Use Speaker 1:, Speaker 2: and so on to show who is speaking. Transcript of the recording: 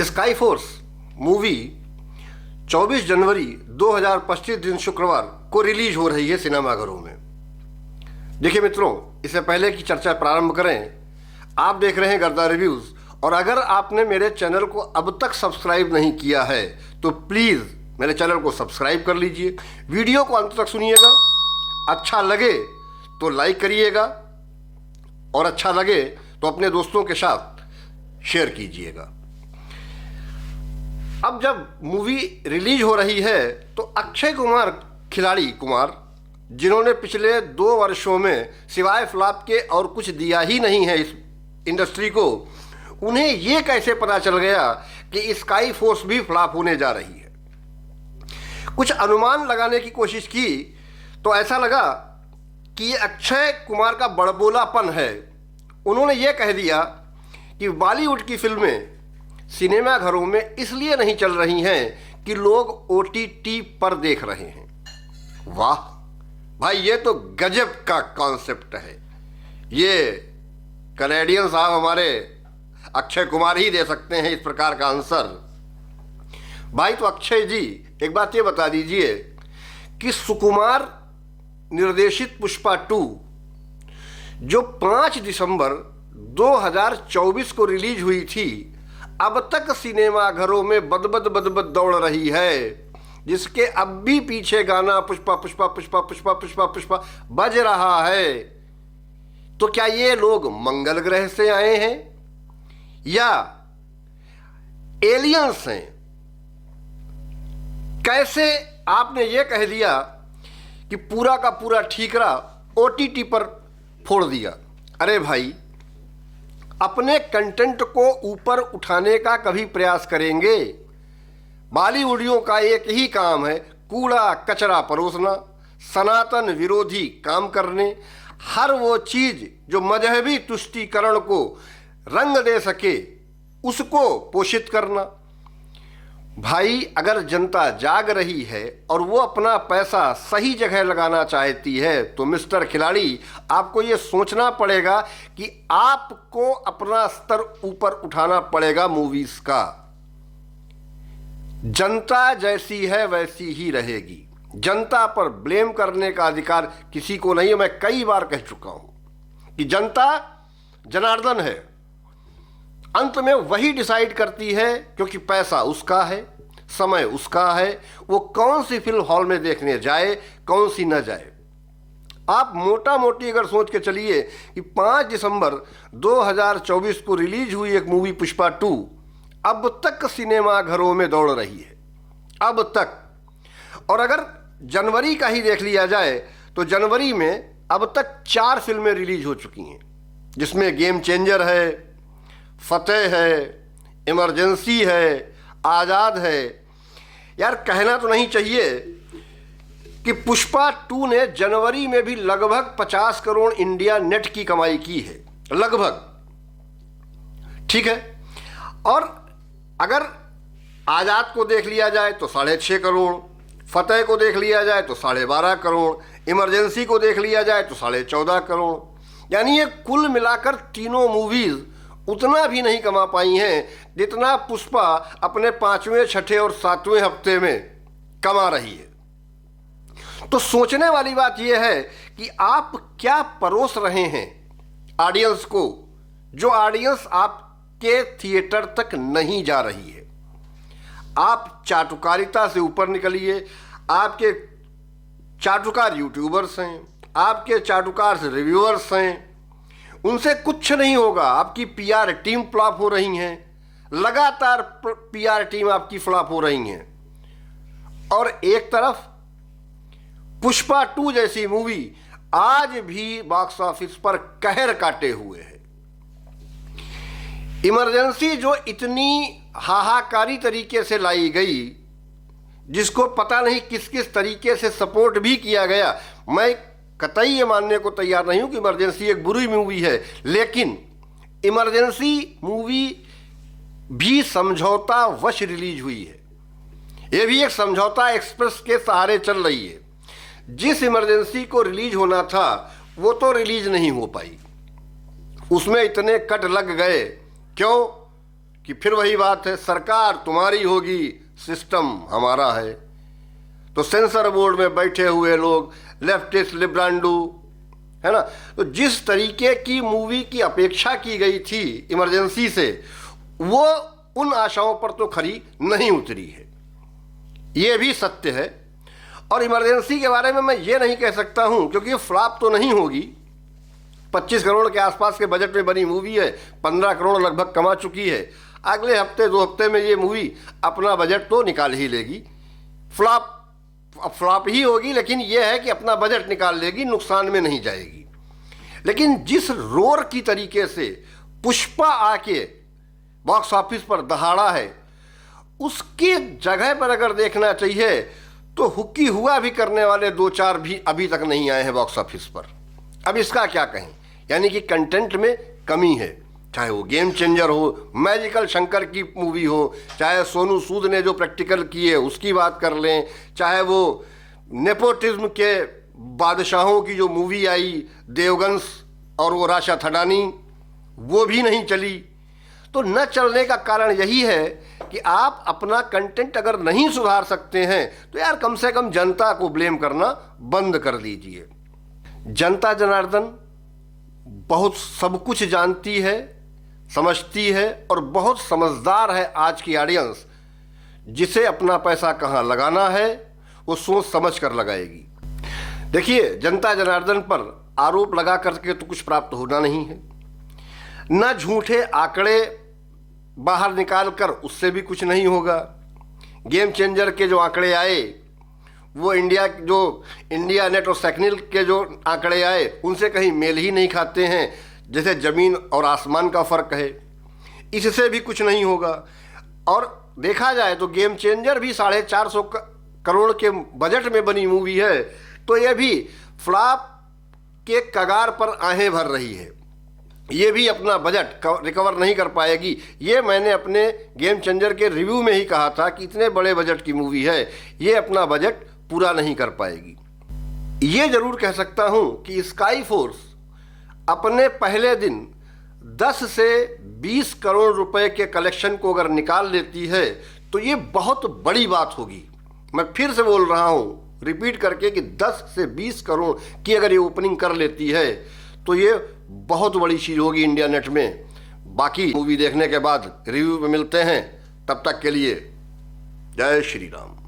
Speaker 1: Sky force movie 24 जनवरी 2025 दिन शुक्रवार को रिलीज हो रही है सिनेमाघरों में। देखिए मित्रों, इससे पहले की चर्चा प्रारंभ करें, आप देख रहे हैं गर्दा रिव्यूज़, और अगर आपने मेरे चैनल को अब तक सब्सक्राइब नहीं किया है तो प्लीज़ मेरे चैनल को सब्सक्राइब कर लीजिए। वीडियो को अंत तक सुनिएगा, अच्छा लगे तो लाइक करिएगा और अच्छा लगे तो अपने दोस्तों के साथ शेयर कीजिएगा। अब जब मूवी रिलीज हो रही है तो अक्षय कुमार, खिलाड़ी कुमार, जिन्होंने पिछले 2 वर्षों में सिवाय फ्लॉप के और कुछ दिया ही नहीं है इस इंडस्ट्री को, उन्हें ये कैसे पता चल गया कि स्काई फोर्स भी फ्लॉप होने जा रही है। कुछ अनुमान लगाने की कोशिश की तो ऐसा लगा कि ये अक्षय कुमार का बड़बोलापन है। उन्होंने ये कह दिया कि बॉलीवुड की फिल्में सिनेमाघरों में इसलिए नहीं चल रही हैं कि लोग OTT पर देख रहे हैं। वाह भाई, ये तो गजब का कॉन्सेप्ट है। ये कनेडियन साहब हमारे अक्षय कुमार ही दे सकते हैं इस प्रकार का आंसर। भाई तो अक्षय जी, एक बात ये बता दीजिए कि सुकुमार निर्देशित पुष्पा 2 जो 5 दिसंबर 2024 को रिलीज हुई थी, अब तक सिनेमाघरों में बदबद दौड़ रही है, जिसके अब भी पीछे गाना पुष्पा पुष्पा पुष्पा पुष्पा पुष्पा पुष्पा बज रहा है। तो क्या ये लोग मंगल ग्रह से आए हैं या एलियंस हैं? कैसे आपने ये कह दिया कि पूरा का पूरा ठीकरा OTT पर फोड़ दिया? अरे भाई, अपने कंटेंट को ऊपर उठाने का कभी प्रयास करेंगे? बॉलीवुडियों का एक ही काम है, कूड़ा कचरा परोसना, सनातन विरोधी काम करने, हर वो चीज जो मजहबी तुष्टीकरण को रंग दे सके उसको पोषित करना। भाई, अगर जनता जाग रही है और वो अपना पैसा सही जगह लगाना चाहती है तो मिस्टर खिलाड़ी, आपको ये सोचना पड़ेगा कि आपको अपना स्तर ऊपर उठाना पड़ेगा मूवीज का। जनता जैसी है वैसी ही रहेगी। जनता पर ब्लेम करने का अधिकार किसी को नहीं है। मैं कई बार कह चुका हूं कि जनता जनार्दन है, अंत में वही डिसाइड करती है, क्योंकि पैसा उसका है, समय उसका है, वो कौन सी फिल्म हॉल में देखने जाए, कौन सी न जाए। आप मोटा मोटी अगर सोच के चलिए कि 5 दिसंबर 2024 को रिलीज हुई एक मूवी पुष्पा 2 अब तक सिनेमाघरों में दौड़ रही है, अब तक। और अगर जनवरी का ही देख लिया जाए तो जनवरी में अब तक 4 फिल्में रिलीज हो चुकी हैं, जिसमें गेम चेंजर है, फतेह है, इमरजेंसी है, आज़ाद है। यार, कहना तो नहीं चाहिए कि पुष्पा 2 ने जनवरी में भी लगभग 50 करोड़ इंडिया नेट की कमाई की है, लगभग, ठीक है। और अगर आज़ाद को देख लिया जाए तो 6.5 करोड़, फतेह को देख लिया जाए तो 12.5 करोड़, इमरजेंसी को देख लिया जाए तो 14.5 करोड़, यानी ये कुल मिलाकर तीनों मूवीज़ उतना भी नहीं कमा पाई हैं जितना पुष्पा अपने 5वें, 6ठे और 7वें हफ्ते में कमा रही है। तो सोचने वाली बात यह है कि आप क्या परोस रहे हैं ऑडियंस को, जो ऑडियंस आपके थिएटर तक नहीं जा रही है। आप चाटुकारिता से ऊपर निकलिए। आपके चाटुकार यूट्यूबर्स हैं, आपके चाटुकार से रिव्यूअर्स हैं, उनसे कुछ नहीं होगा। आपकी PR टीम फ्लॉप हो रही हैं, लगातार PR टीम आपकी फ्लॉप हो रही हैं। और एक तरफ पुष्पा 2 जैसी मूवी आज भी बॉक्स ऑफिस पर कहर काटे हुए है। इमरजेंसी जो इतनी हाहाकारी तरीके से लाई गई, जिसको पता नहीं किस किस तरीके से सपोर्ट भी किया गया, मैं कतई ये मानने को तैयार नहीं हूं कि इमरजेंसी एक बुरी मूवी है, लेकिन इमरजेंसी मूवी भी समझौता वश रिलीज हुई है। ये भी एक समझौता एक्सप्रेस के सहारे चल रही है। जिस इमरजेंसी को रिलीज होना था वो तो रिलीज नहीं हो पाई, उसमें इतने कट लग गए। क्यों? कि फिर वही बात है, सरकार तुम्हारी होगी, सिस्टम हमारा है। तो सेंसर बोर्ड में बैठे हुए लोग लेफ्टिस्ट लिब्रांडू, है ना, तो जिस तरीके की मूवी की अपेक्षा की गई थी इमरजेंसी से, वो उन आशाओं पर तो खरी नहीं उतरी है, ये भी सत्य है। और इमरजेंसी के बारे में मैं ये नहीं कह सकता हूं, क्योंकि ये फ्लॉप तो नहीं होगी। 25 करोड़ के आसपास के बजट में बनी मूवी है, 15 करोड़ लगभग कमा चुकी है। अगले हफ्ते 2 हफ्ते में ये मूवी अपना बजट तो निकाल ही लेगी। फ्लॉप ही होगी, लेकिन यह है कि अपना बजट निकाल लेगी, नुकसान में नहीं जाएगी। लेकिन जिस रोर की तरीके से पुष्पा आके बॉक्स ऑफिस पर दहाड़ा है, उसकी जगह पर अगर देखना चाहिए तो हुक्की हुआ भी करने वाले 2-4 भी अभी तक नहीं आए हैं बॉक्स ऑफिस पर। अब इसका क्या कहें, यानी कि कंटेंट में कमी है। चाहे वो गेम चेंजर हो, मैजिकल शंकर की मूवी हो, चाहे सोनू सूद ने जो प्रैक्टिकल किए उसकी बात कर लें, चाहे वो नेपोटिज्म के बादशाहों की जो मूवी आई देवगन्स और वो राशा थडानी, वो भी नहीं चली। तो न चलने का कारण यही है कि आप अपना कंटेंट अगर नहीं सुधार सकते हैं तो यार कम से कम जनता को ब्लेम करना बंद कर दीजिए। जनता जनार्दन बहुत सब कुछ जानती है, समझती है और बहुत समझदार है आज की ऑडियंस। जिसे अपना पैसा कहाँ लगाना है वो सोच समझ कर लगाएगी। देखिए, जनता जनार्दन पर आरोप लगा करके तो कुछ प्राप्त होना नहीं है, न झूठे आंकड़े बाहर निकाल कर उससे भी कुछ नहीं होगा। गेम चेंजर के जो आंकड़े आए, वो इंडिया नेट और सेक्निल के जो आंकड़े आए, उनसे कहीं मेल ही नहीं खाते हैं, जैसे ज़मीन और आसमान का फ़र्क है। इससे भी कुछ नहीं होगा। और देखा जाए तो गेम चेंजर भी 450 करोड़ के बजट में बनी मूवी है, तो ये भी फ्लॉप के कगार पर आहें भर रही है। ये भी अपना बजट रिकवर नहीं कर पाएगी। ये मैंने अपने गेम चेंजर के रिव्यू में ही कहा था कि इतने बड़े बजट की मूवी है, ये अपना बजट पूरा नहीं कर पाएगी। ये जरूर कह सकता हूं कि स्काई फोर्स अपने पहले दिन 10 से 20 करोड़ रुपए के कलेक्शन को अगर निकाल लेती है तो ये बहुत बड़ी बात होगी। मैं फिर से बोल रहा हूं, रिपीट करके, कि 10 से 20 करोड़ की अगर ये ओपनिंग कर लेती है तो ये बहुत बड़ी चीज़ होगी इंडिया नेट में। बाकी मूवी देखने के बाद रिव्यू में मिलते हैं, तब तक के लिए जय श्री राम।